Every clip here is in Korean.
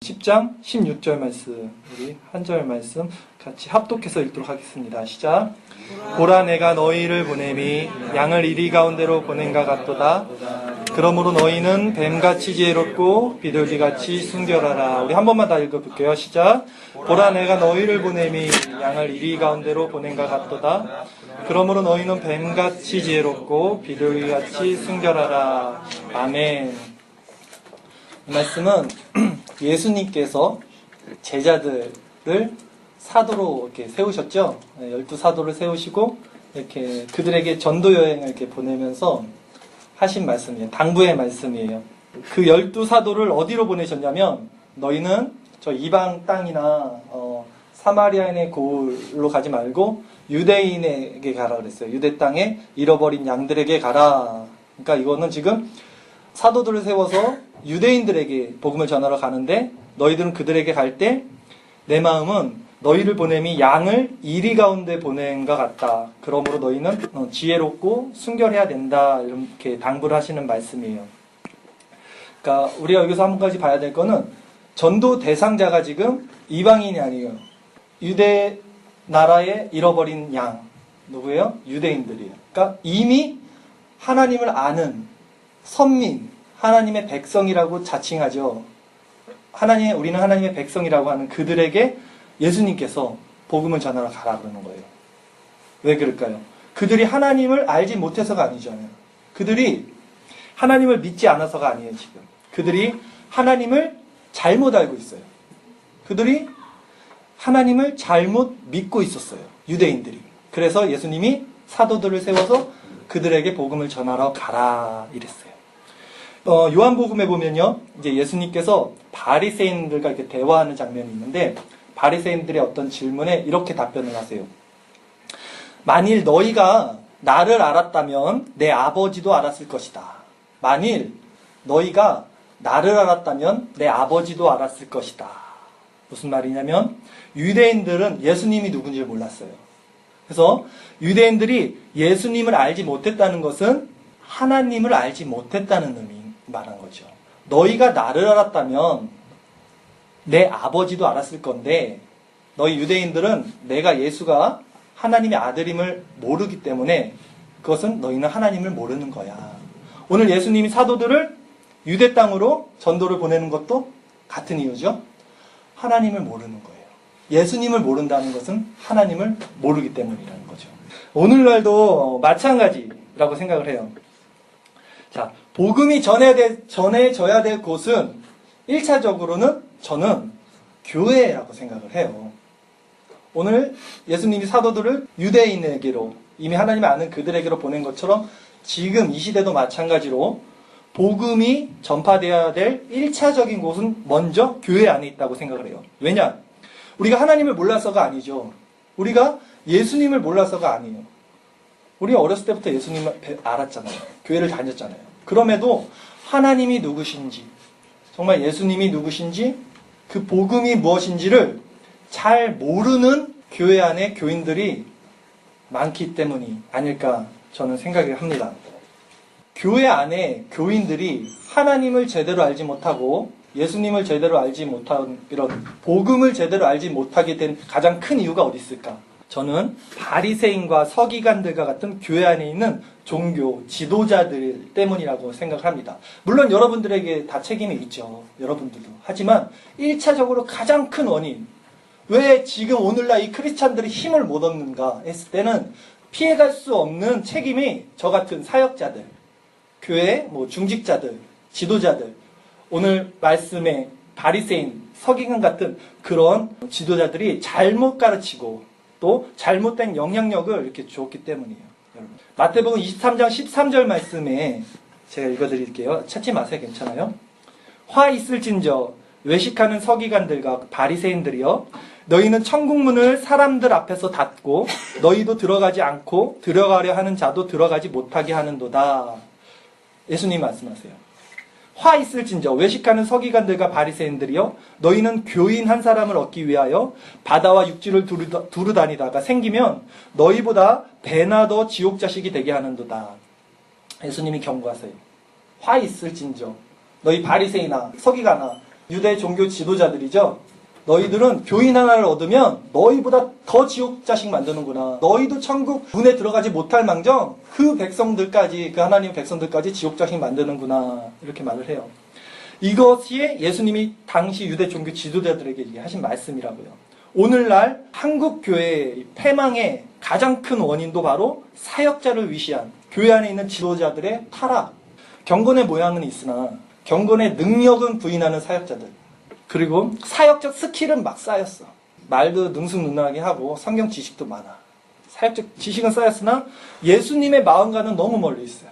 10장 16절 말씀, 우리 한 절 말씀 같이 합독해서 읽도록 하겠습니다. 시작. 보라 내가 너희를 보냄이 양을 이리 가운데로 보낸가 같도다. 그러므로 너희는 뱀같이 지혜롭고 비둘기같이 순결하라. 우리 한 번만 다 읽어볼게요. 시작. 보라 내가 너희를 보냄이 양을 이리 가운데로 보낸가 같도다. 그러므로 너희는 뱀같이 지혜롭고 비둘기같이 순결하라. 아멘. 이 말씀은 예수님께서 제자들을 사도로 이렇게 세우셨죠. 12사도를 세우시고 이렇게 그들에게 전도 여행을 이렇게 보내면서 하신 말씀이에요. 당부의 말씀이에요. 그 12사도를 어디로 보내셨냐면 너희는 저 이방 땅이나 사마리아인의 고을로 가지 말고 유대인에게 가라 그랬어요. 유대 땅에 잃어버린 양들에게 가라. 그러니까 이거는 지금 사도들을 세워서 유대인들에게 복음을 전하러 가는데 너희들은 그들에게 갈 때 내 마음은 너희를 보냄이 양을 이리 가운데 보낸 것 같다. 그러므로 너희는 지혜롭고 순결해야 된다. 이렇게 당부를 하시는 말씀이에요. 그러니까 우리가 여기서 한 가지 봐야 될 거는 전도 대상자가 지금 이방인이 아니에요. 유대 나라에 잃어버린 양. 누구예요? 유대인들이에요. 그러니까 이미 하나님을 아는 선민, 하나님의 백성이라고 자칭하죠. 우리는 하나님의 백성이라고 하는 그들에게 예수님께서 복음을 전하러 가라 그러는 거예요. 왜 그럴까요? 그들이 하나님을 알지 못해서가 아니잖아요. 그들이 하나님을 믿지 않아서가 아니에요, 지금. 그들이 하나님을 잘못 알고 있어요. 그들이 하나님을 잘못 믿고 있었어요. 유대인들이. 그래서 예수님이 사도들을 세워서 그들에게 복음을 전하러 가라 이랬어요. 요한복음에 보면요, 이제 예수님께서 바리새인들과 이렇게 대화하는 장면이 있는데 바리새인들의 어떤 질문에 이렇게 답변을 하세요. 만일 너희가 나를 알았다면 내 아버지도 알았을 것이다. 만일 너희가 나를 알았다면 내 아버지도 알았을 것이다. 무슨 말이냐면 유대인들은 예수님이 누군지 몰랐어요. 그래서 유대인들이 예수님을 알지 못했다는 것은 하나님을 알지 못했다는 의미 말한 거죠. 너희가 나를 알았다면 내 아버지도 알았을 건데 너희 유대인들은 내가 예수가 하나님의 아들임을 모르기 때문에 그것은 너희는 하나님을 모르는 거야. 오늘 예수님이 사도들을 유대 땅으로 전도를 보내는 것도 같은 이유죠. 하나님을 모르는 거예요. 예수님을 모른다는 것은 하나님을 모르기 때문이라는 거죠. 오늘날도 마찬가지라고 생각을 해요. 자, 복음이 전해져야 될 곳은 1차적으로는 저는 교회라고 생각을 해요. 오늘 예수님이 사도들을 유대인에게로 이미 하나님을 아는 그들에게로 보낸 것처럼 지금 이 시대도 마찬가지로 복음이 전파되어야 될 1차적인 곳은 먼저 교회 안에 있다고 생각을 해요. 왜냐? 우리가 하나님을 몰라서가 아니죠. 우리가 예수님을 몰라서가 아니에요. 우리가 어렸을 때부터 예수님을 알았잖아요. 교회를 다녔잖아요. 그럼에도 하나님이 누구신지, 정말 예수님이 누구신지, 그 복음이 무엇인지를 잘 모르는 교회 안에 교인들이 많기 때문이 아닐까 저는 생각을 합니다. 교회 안에 교인들이 하나님을 제대로 알지 못하고 예수님을 제대로 알지 못한 이런 복음을 제대로 알지 못하게 된 가장 큰 이유가 어디 있을까? 저는 바리새인과 서기관들과 같은 교회 안에 있는 종교 지도자들 때문이라고 생각합니다. 물론 여러분들에게 다 책임이 있죠. 여러분들도. 하지만 1차적으로 가장 큰 원인, 왜 지금 오늘날 이 크리스찬들이 힘을 못 얻는가 했을 때는 피해갈 수 없는 책임이 저 같은 사역자들, 교회 중직자들, 지도자들, 오늘 말씀에 바리새인, 서기관 같은 그런 지도자들이 잘못 가르치고 또 잘못된 영향력을 이렇게 주었기 때문이에요. 여러분. 마태복음 23장 13절 말씀에 제가 읽어드릴게요. 찾지 마세요. 괜찮아요? 화 있을진저 외식하는 서기관들과 바리새인들이여 너희는 천국문을 사람들 앞에서 닫고 너희도 들어가지 않고 들어가려 하는 자도 들어가지 못하게 하는도다. 예수님 말씀하세요. 화 있을진저 외식하는 서기관들과 바리새인들이여 너희는 교인 한 사람을 얻기 위하여 바다와 육지를 두루 다니다가 생기면 너희보다 배나 더 지옥 자식이 되게 하는도다. 예수님이 경고하세요. 화 있을진저 너희 바리새인아 서기관아 유대 종교 지도자들이죠. 너희들은 교인 하나를 얻으면 너희보다 더 지옥 자식 만드는구나. 너희도 천국 문에 들어가지 못할 망정 그 백성들까지, 그 하나님 백성들까지 지옥 자식 만드는구나. 이렇게 말을 해요. 이것이 예수님이 당시 유대 종교 지도자들에게 하신 말씀이라고요. 오늘날 한국 교회의 패망의 가장 큰 원인도 바로 사역자를 위시한 교회 안에 있는 지도자들의 타락. 경건의 모양은 있으나 경건의 능력은 부인하는 사역자들. 그리고 사역적 스킬은 막 쌓였어. 말도 능수능란하게 하고 성경 지식도 많아. 사역적 지식은 쌓였으나 예수님의 마음과는 너무 멀리 있어요.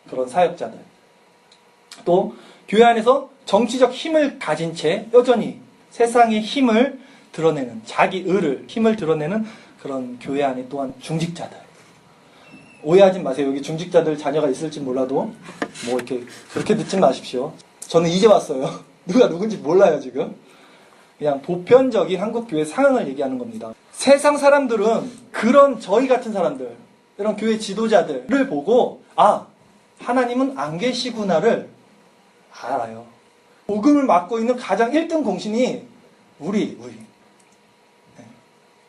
그런 사역자들. 또 교회 안에서 정치적 힘을 가진 채 여전히 세상의 힘을 드러내는, 자기 의를, 힘을 드러내는 그런 교회 안에 또한 중직자들. 오해하지 마세요. 여기 중직자들 자녀가 있을지 몰라도 뭐 이렇게 그렇게 듣지 마십시오. 저는 이제 왔어요. 누가 누군지 몰라요 지금. 그냥 보편적인 한국교회 상황을 얘기하는 겁니다. 세상 사람들은 그런 저희 같은 사람들, 이런 교회 지도자들을 보고 아, 하나님은 안 계시구나를 알아요. 복음을 맡고 있는 가장 1등 공신이 우리.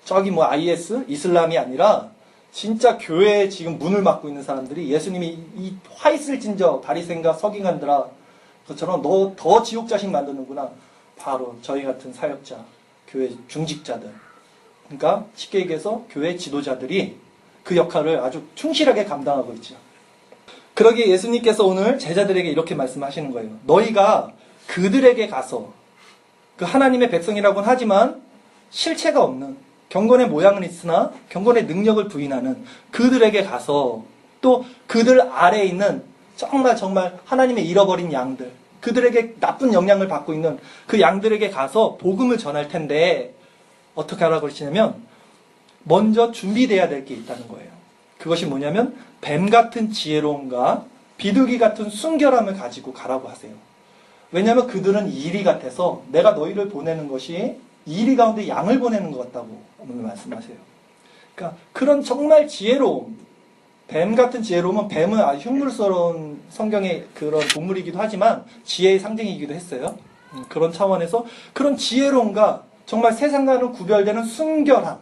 저기 뭐 IS, 이슬람이 아니라 진짜 교회에 지금 문을 막고 있는 사람들이 예수님이 이 화 있을진저 바리새인과 서기관들아 그처럼 너 더 지옥 자식 만드는구나. 바로 저희 같은 사역자, 교회 중직자들. 그러니까 쉽게 얘기해서 교회 지도자들이 그 역할을 아주 충실하게 감당하고 있죠. 그러기에 예수님께서 오늘 제자들에게 이렇게 말씀하시는 거예요. 너희가 그들에게 가서 그 하나님의 백성이라고는 하지만 실체가 없는 경건의 모양은 있으나 경건의 능력을 부인하는 그들에게 가서 또 그들 아래에 있는 정말 하나님의 잃어버린 양들, 그들에게 나쁜 영향을 받고 있는 그 양들에게 가서 복음을 전할 텐데 어떻게 하라고 그러시냐면 먼저 준비돼야 될 게 있다는 거예요. 그것이 뭐냐면 뱀 같은 지혜로움과 비둘기 같은 순결함을 가지고 가라고 하세요. 왜냐하면 그들은 이리 같아서 내가 너희를 보내는 것이 이리 가운데 양을 보내는 것 같다고 오늘 말씀하세요. 그러니까 그런 정말 지혜로움, 뱀 같은 지혜로움은 뱀은 아주 흉물스러운 성경의 그런 동물이기도 하지만 지혜의 상징이기도 했어요. 그런 차원에서 그런 지혜로움과 정말 세상과는 구별되는 순결함,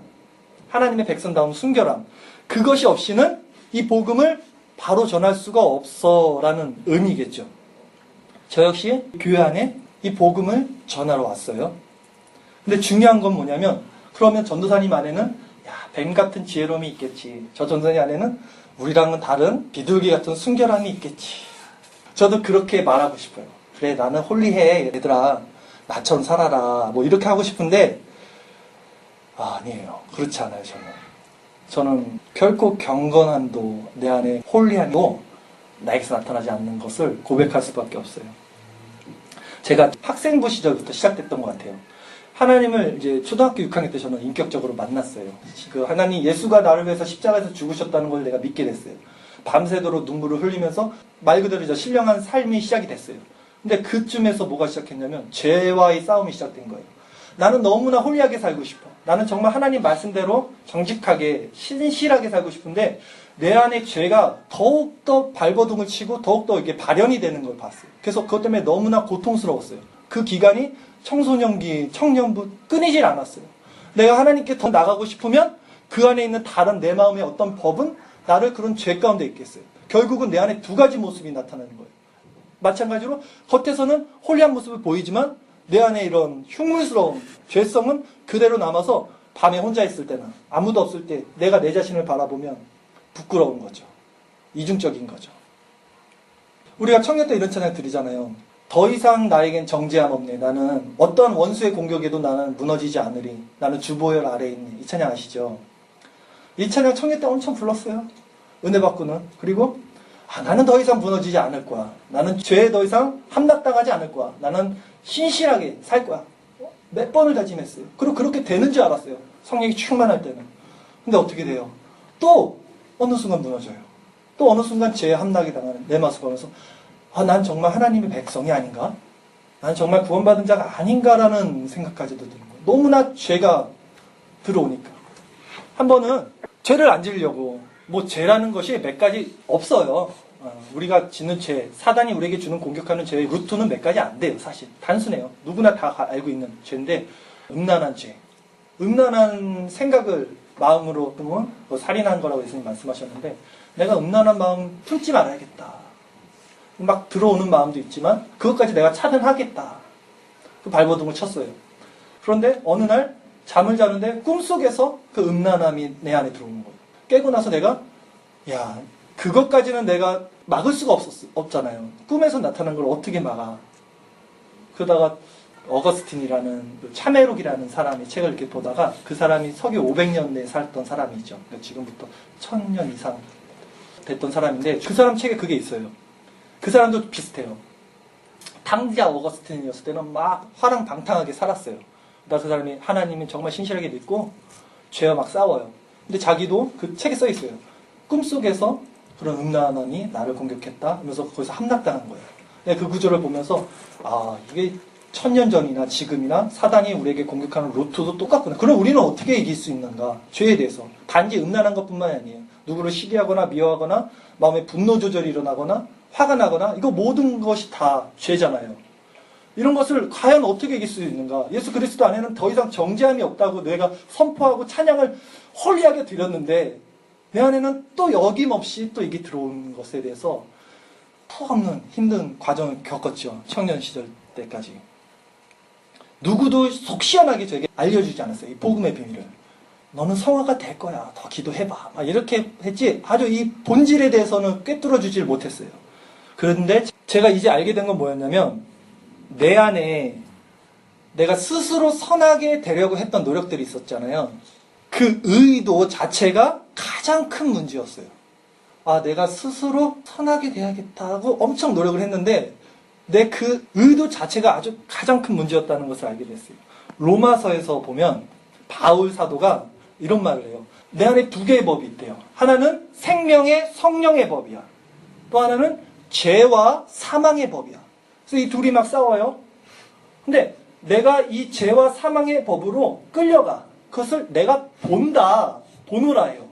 하나님의 백성다운 순결함, 그것이 없이는 이 복음을 바로 전할 수가 없어라는 의미겠죠. 저 역시 교회 안에 이 복음을 전하러 왔어요. 근데 중요한 건 뭐냐면 그러면 전도사님 안에는 야, 뱀 같은 지혜로움이 있겠지. 저 전도사님 안에는 우리랑은 다른 비둘기 같은 순결함이 있겠지. 저도 그렇게 말하고 싶어요. 그래 나는 홀리해 얘들아 나처럼 살아라 뭐 이렇게 하고 싶은데 아니에요. 그렇지 않아요. 저는 결코 경건함도 내 안에 홀리함도 나에게서 나타나지 않는 것을 고백할 수밖에 없어요. 제가 학생부 시절부터 시작됐던 것 같아요. 하나님을 이제 초등학교 6학년 때 저는 인격적으로 만났어요. 그 하나님 예수가 나를 위해서 십자가에서 죽으셨다는 걸 내가 믿게 됐어요. 밤새도록 눈물을 흘리면서 말 그대로 이제 신령한 삶이 시작이 됐어요. 근데 그쯤에서 뭐가 시작했냐면 죄와의 싸움이 시작된 거예요. 나는 너무나 홀리하게 살고 싶어. 나는 정말 하나님 말씀대로 정직하게 신실하게 살고 싶은데 내 안에 죄가 더욱더 발버둥을 치고 더욱더 이게 발현이 되는 걸 봤어요. 그래서 그것 때문에 너무나 고통스러웠어요. 그 기간이 청소년기, 청년부 끊이질 않았어요. 내가 하나님께 더 나가고 싶으면 그 안에 있는 다른 내 마음의 어떤 법은 나를 그런 죄 가운데 있겠어요. 결국은 내 안에 두 가지 모습이 나타나는 거예요. 마찬가지로 겉에서는 홀리한 모습을 보이지만 내 안에 이런 흉물스러운 죄성은 그대로 남아서 밤에 혼자 있을 때나 아무도 없을 때 내가 내 자신을 바라보면 부끄러운 거죠. 이중적인 거죠. 우리가 청년 때 이런 찬양 드리잖아요. 더 이상 나에겐 정죄함 없네. 나는 어떠한 원수의 공격에도 나는 무너지지 않으리. 나는 주보혈 아래에 있네. 이 찬양 아시죠? 이 찬양 청년 때 엄청 불렀어요. 은혜 받고는. 그리고 나는 더 이상 무너지지 않을 거야. 나는 죄에 더 이상 함락당하지 않을 거야. 나는 신실하게 살 거야. 몇 번을 다짐했어요. 그리고 그렇게 되는 줄 알았어요. 성령이 충만할 때는. 근데 어떻게 돼요? 또 어느 순간 무너져요. 또 어느 순간 죄에 함락이 당하는 내 모습 보면서 난 정말 하나님의 백성이 아닌가? 난 정말 구원받은 자가 아닌가라는 생각까지도 드는 거예요. 너무나 죄가 들어오니까. 한 번은 죄를 안 지으려고 뭐 죄라는 것이 몇 가지 없어요. 우리가 짓는 죄, 사단이 우리에게 주는 공격하는 죄의 루트는 몇 가지 안 돼요. 사실 단순해요. 누구나 다 알고 있는 죄인데 음란한 죄, 음란한 생각을 마음으로 품은 뭐 살인한 거라고 예수님 말씀하셨는데 내가 음란한 마음 품지 말아야겠다. 막 들어오는 마음도 있지만 그것까지 내가 차단하겠다. 그 발버둥을 쳤어요. 그런데 어느 날 잠을 자는데 꿈속에서 그 음란함이 내 안에 들어오는 거예요. 깨고 나서 내가 야 그것까지는 내가 막을 수가 없잖아요. 꿈에서 나타난 걸 어떻게 막아. 그러다가 어거스틴이라는 참회록이라는 사람의 책을 이렇게 보다가 그 사람이 서기 500년대에 살던 사람이죠. 그러니까 지금부터 1000년 이상 됐던 사람인데 그 사람 책에 그게 있어요. 그 사람도 비슷해요. 당자 어거스틴이었을 때는 막 화랑방탕하게 살았어요. 그러다 그 사람이 하나님은 정말 신실하게 믿고 죄와 막 싸워요. 근데 자기도 그 책에 써 있어요. 꿈속에서 그런 음란함이 나를 공격했다 하면서 거기서 함락당한 거예요. 근데 그 구절을 보면서 이게 1000년 전이나 지금이나 사단이 우리에게 공격하는 루트도 똑같구나. 그럼 우리는 어떻게 이길 수 있는가? 죄에 대해서. 단지 음란한 것뿐만이 아니에요. 누구를 시기하거나 미워하거나 마음에 분노 조절이 일어나거나 화가 나거나 이거 모든 것이 다 죄잖아요. 이런 것을 과연 어떻게 이길 수 있는가? 예수 그리스도 안에는 더 이상 정죄함이 없다고 내가 선포하고 찬양을 홀리하게 드렸는데 내 안에는 또 여김없이 또 이게 들어오는 것에 대해서 푸없는 힘든 과정을 겪었죠. 청년 시절 때까지. 누구도 속 시원하게 저에게 알려주지 않았어요. 이 복음의 비밀을. 너는 성화가 될 거야. 더 기도해봐. 막 이렇게 했지 아주 이 본질에 대해서는 꿰뚫어주질 못했어요. 그런데 제가 이제 알게 된 건 뭐였냐면 내 안에 내가 스스로 선하게 되려고 했던 노력들이 있었잖아요. 그 의도 자체가 가장 큰 문제였어요. 내가 스스로 선하게 돼야겠다고 엄청 노력을 했는데 내 그 의도 자체가 아주 가장 큰 문제였다는 것을 알게 됐어요. 로마서에서 보면 바울 사도가 이런 말을 해요. 내 안에 두 개의 법이 있대요. 하나는 생명의 성령의 법이야. 또 하나는 죄와 사망의 법이야. 그래서 이 둘이 막 싸워요. 근데 내가 이 죄와 사망의 법으로 끌려가. 그것을 내가 본다. 보노라 해요.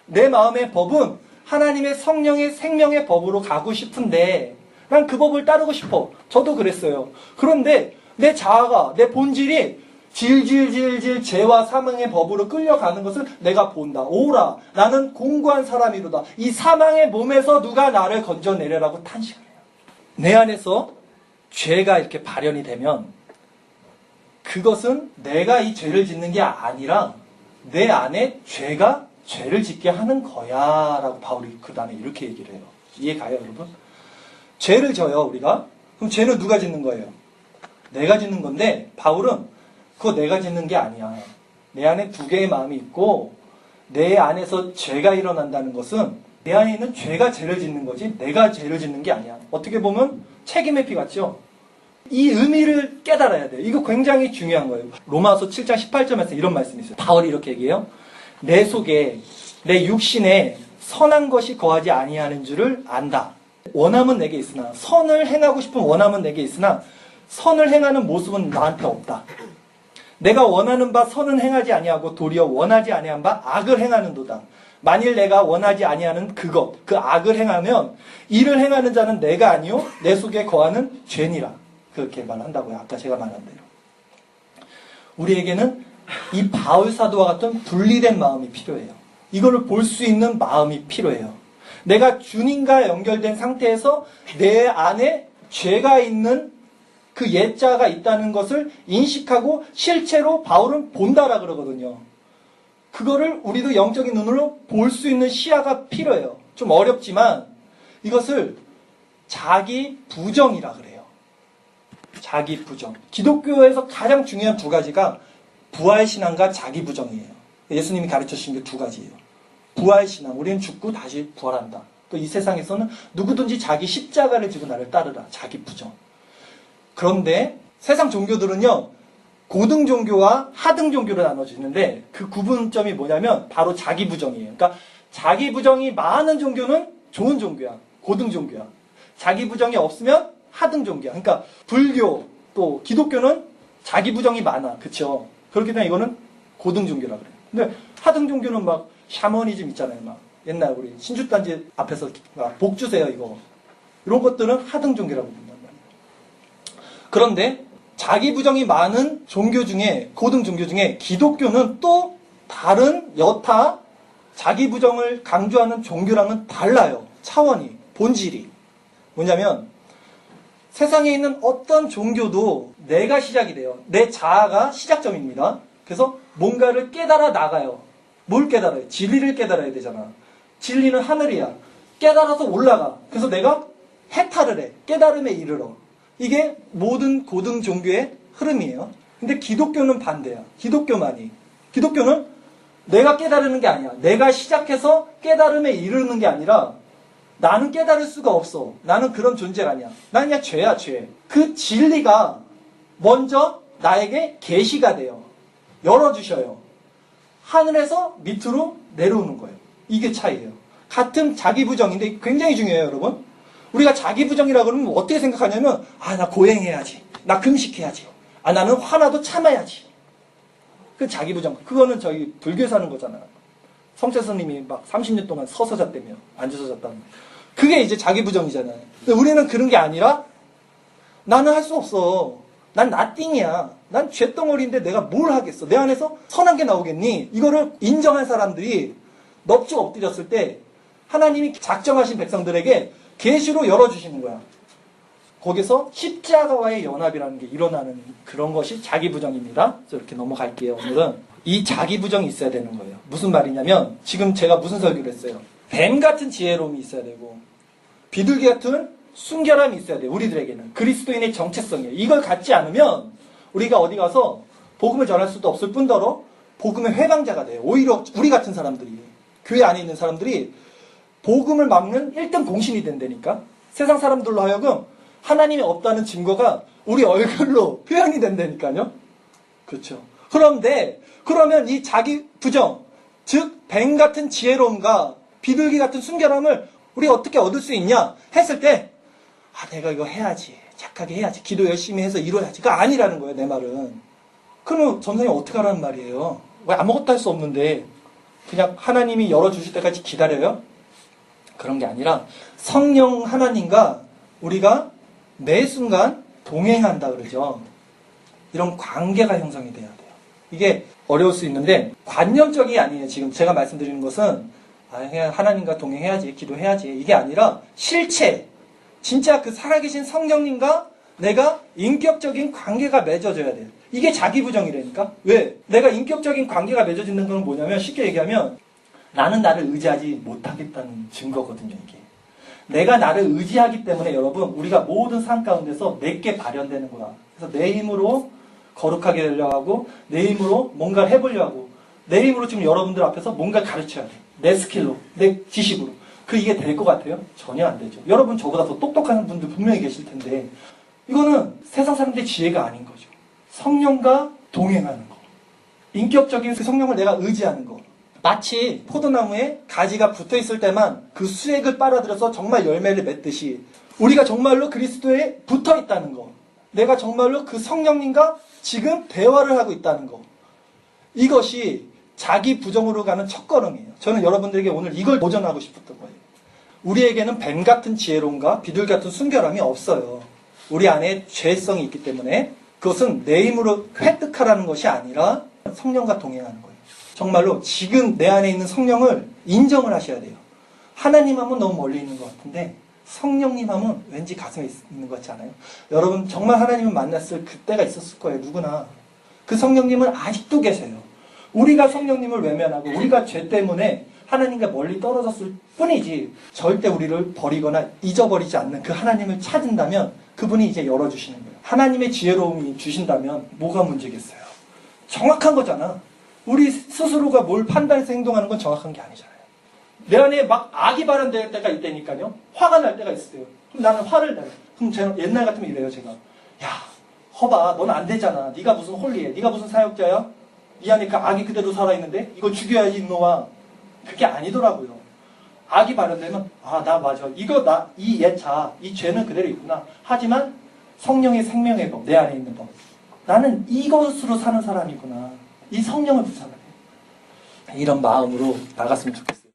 내 마음의 법은 하나님의 성령의 생명의 법으로 가고 싶은데 난 그 법을 따르고 싶어. 저도 그랬어요. 그런데 내 자아가, 내 본질이 질질질질 죄와 사망의 법으로 끌려가는 것을 내가 본다. 오라, 나는 공고한 사람이로다. 이 사망의 몸에서 누가 나를 건져내려라고 탄식을 해요. 내 안에서 죄가 이렇게 발현이 되면 그것은 내가 이 죄를 짓는 게 아니라 내 안에 죄가 죄를 짓게 하는 거야 라고 바울이 그 다음에 이렇게 얘기를 해요. 이해 가요 여러분? 죄를 져요 우리가. 그럼 죄는 누가 짓는 거예요? 내가 짓는 건데 바울은 그거 내가 짓는 게 아니야. 내 안에 두 개의 마음이 있고 내 안에서 죄가 일어난다는 것은 내 안에 있는 죄가 죄를 짓는 거지 내가 죄를 짓는 게 아니야. 어떻게 보면 책임의 피 같죠? 이 의미를 깨달아야 돼요. 이거 굉장히 중요한 거예요. 로마서 7장 18절에서 이런 말씀이 있어요. 바울이 이렇게 얘기해요. 내 속에 내 육신에 선한 것이 거하지 아니하는 줄을 안다. 원함은 내게 있으나 선을 행하고 싶은 원함은 내게 있으나 선을 행하는 모습은 나한테 없다. 내가 원하는 바 선은 행하지 아니하고 도리어 원하지 아니한 바 악을 행하는도다. 만일 내가 원하지 아니하는 그것, 그 악을 행하면 이를 행하는 자는 내가 아니요 내 속에 거하는 죄니라. 그렇게 말한다고요. 아까 제가 말한 대로. 우리에게는 이 바울 사도와 같은 분리된 마음이 필요해요. 이거를 볼 수 있는 마음이 필요해요. 내가 주님과 연결된 상태에서 내 안에 죄가 있는 그 옛자가 있다는 것을 인식하고 실체로 바울은 본다라 그러거든요. 그거를 우리도 영적인 눈으로 볼 수 있는 시야가 필요해요. 좀 어렵지만 이것을 자기 부정이라 그래요. 자기 부정. 기독교에서 가장 중요한 두 가지가 부활신앙과 자기 부정이에요. 예수님이 가르쳐 주신 게 두 가지예요. 부활신앙, 우리는 죽고 다시 부활한다. 또 이 세상에서는 누구든지 자기 십자가를 지고 나를 따르라. 자기 부정. 그런데 세상 종교들은요, 고등 종교와 하등 종교로 나눠지는데 그 구분점이 뭐냐면 바로 자기 부정이에요. 그러니까 자기 부정이 많은 종교는 좋은 종교야. 고등 종교야. 자기 부정이 없으면 하등 종교야. 그러니까 불교 또 기독교는 자기 부정이 많아. 그쵸? 그렇기 때문에 이거는 고등 종교라 그래요. 근데 하등 종교는 막 샤머니즘 있잖아요. 막 옛날 우리 신주단지 앞에서 복 주세요 이거. 이런 것들은 하등 종교라고 본단 말이에요. 그런데 자기 부정이 많은 종교 중에 고등 종교 중에 기독교는 또 다른 여타 자기 부정을 강조하는 종교랑은 달라요. 차원이, 본질이. 뭐냐면 세상에 있는 어떤 종교도 내가 시작이 돼요. 내 자아가 시작점입니다. 그래서 뭔가를 깨달아 나가요. 뭘 깨달아요? 진리를 깨달아야 되잖아. 진리는 하늘이야. 깨달아서 올라가. 그래서 내가 해탈을 해. 깨달음에 이르러. 이게 모든 고등 종교의 흐름이에요. 근데 기독교는 반대야. 기독교는 내가 깨달는 게 아니야. 내가 시작해서 깨달음에 이르는 게 아니라 나는 깨달을 수가 없어. 나는 그런 존재가 아니야. 나는 그냥 죄야, 죄. 그 진리가 먼저 나에게 계시가 돼요. 열어주셔요. 하늘에서 밑으로 내려오는 거예요. 이게 차이예요. 같은 자기 부정인데 굉장히 중요해요, 여러분. 우리가 자기 부정이라고 그러면 어떻게 생각하냐면, 아, 나 고행해야지. 나 금식해야지. 아, 나는 화나도 참아야지. 그 자기 부정. 그거는 저희 불교에서 하는 거잖아. 성채 스님이 막 30년 동안 서서 잤다며. 앉아서 잤다며. 그게 이제 자기 부정이잖아요. 근데 우리는 그런 게 아니라, 나는 할 수 없어. 난 나띵이야. 난 쇳덩어리인데 내가 뭘 하겠어. 내 안에서 선한 게 나오겠니? 이거를 인정한 사람들이 넙죽 엎드렸을 때 하나님이 작정하신 백성들에게 계시로 열어주시는 거야. 거기서 십자가와의 연합이라는 게 일어나는 그런 것이 자기 부정입니다. 이렇게 넘어갈게요. 오늘은 이 자기 부정이 있어야 되는 거예요. 무슨 말이냐면 지금 제가 무슨 설교를 했어요. 뱀 같은 지혜로움이 있어야 되고 비둘기 같은 순결함이 있어야 돼요. 우리들에게는. 그리스도인의 정체성이에요. 이걸 갖지 않으면 우리가 어디 가서 복음을 전할 수도 없을 뿐더러 복음의 회방자가 돼요. 오히려 우리 같은 사람들이, 교회 안에 있는 사람들이 복음을 막는 1등 공신이 된다니까. 세상 사람들로 하여금 하나님이 없다는 증거가 우리 얼굴로 표현이 된다니까요. 그렇죠. 그러면 이 자기 부정, 즉 뱀 같은 지혜로움과 비둘기 같은 순결함을 우리가 어떻게 얻을 수 있냐 했을 때, 아, 내가 이거 해야지. 착하게 해야지. 기도 열심히 해서 이뤄야지. 그거 아니라는 거예요, 내 말은. 그러면 전생이 어떻게 하라는 말이에요? 왜 아무것도 할 수 없는데 그냥 하나님이 열어주실 때까지 기다려요? 그런 게 아니라 성령 하나님과 우리가 매 순간 동행한다 그러죠. 이런 관계가 형성이 돼야 돼요. 이게 어려울 수 있는데 관념적이 아니에요. 지금 제가 말씀드리는 것은 그냥 하나님과 동행해야지, 기도해야지, 이게 아니라 실체, 진짜 그 살아계신 성령님과 내가 인격적인 관계가 맺어져야 돼요. 이게 자기 부정이라니까. 왜? 내가 인격적인 관계가 맺어지는 건 뭐냐면, 쉽게 얘기하면 나는 나를 의지하지 못하겠다는 증거거든요. 이게 내가 나를 의지하기 때문에 여러분, 우리가 모든 삶 가운데서 내게 발현되는 거야. 그래서 내 힘으로 거룩하게 되려고 하고, 내 힘으로 뭔가를 해보려고 하고, 내 힘으로 지금 여러분들 앞에서 뭔가 가르쳐야 돼. 내 스킬로, 내 지식으로. 이게 될 것 같아요? 전혀 안 되죠. 여러분 저보다 더 똑똑한 분들 분명히 계실 텐데, 이거는 세상 사람들의 지혜가 아닌 거죠. 성령과 동행하는 거. 인격적인 그 성령을 내가 의지하는 거. 마치 포도나무에 가지가 붙어있을 때만 그 수액을 빨아들여서 정말 열매를 맺듯이 우리가 정말로 그리스도에 붙어있다는 거. 내가 정말로 그 성령님과 지금 대화를 하고 있다는 거. 이것이 자기 부정으로 가는 첫걸음이에요. 저는 여러분들에게 오늘 이걸 도전하고 싶었던 거예요. 우리에게는 뱀 같은 지혜로움과 비둘 같은 순결함이 없어요. 우리 안에 죄성이 있기 때문에 그것은 내 힘으로 획득하라는 것이 아니라 성령과 동행하는 거예요. 정말로 지금 내 안에 있는 성령을 인정을 하셔야 돼요. 하나님 하면 너무 멀리 있는 것 같은데 성령님 하면 왠지 가슴에 있는 것 같지 않아요? 여러분 정말 하나님을 만났을 그때가 있었을 거예요. 누구나. 그 성령님은 아직도 계세요. 우리가 성령님을 외면하고 우리가 죄 때문에 하나님과 멀리 떨어졌을 뿐이지 절대 우리를 버리거나 잊어버리지 않는 그 하나님을 찾은다면 그분이 이제 열어주시는 거예요. 하나님의 지혜로움이 주신다면 뭐가 문제겠어요? 정확한 거잖아. 우리 스스로가 뭘 판단해서 행동하는 건 정확한 게 아니잖아요. 내 안에 막 악이 발현될 때가 있다니까요. 화가 날 때가 있어요. 그럼 나는 화를 내요. 그럼 제가 옛날 같으면 이래요. 제가 야 허봐 넌 안 되잖아. 네가 무슨 홀리해. 네가 무슨 사역자야. 이 안에 그 악이 그대로 살아있는데 이거 죽여야지 이놈아. 그게 아니더라고요. 악이 발현되면 아 나 맞아. 이거 나 이 예차 이 죄는 그대로 있구나. 하지만 성령의 생명의 법 내 안에 있는 법 나는 이것으로 사는 사람이구나. 이 성령을 붙잡아야 돼. 이런 마음으로 나갔으면 좋겠어요.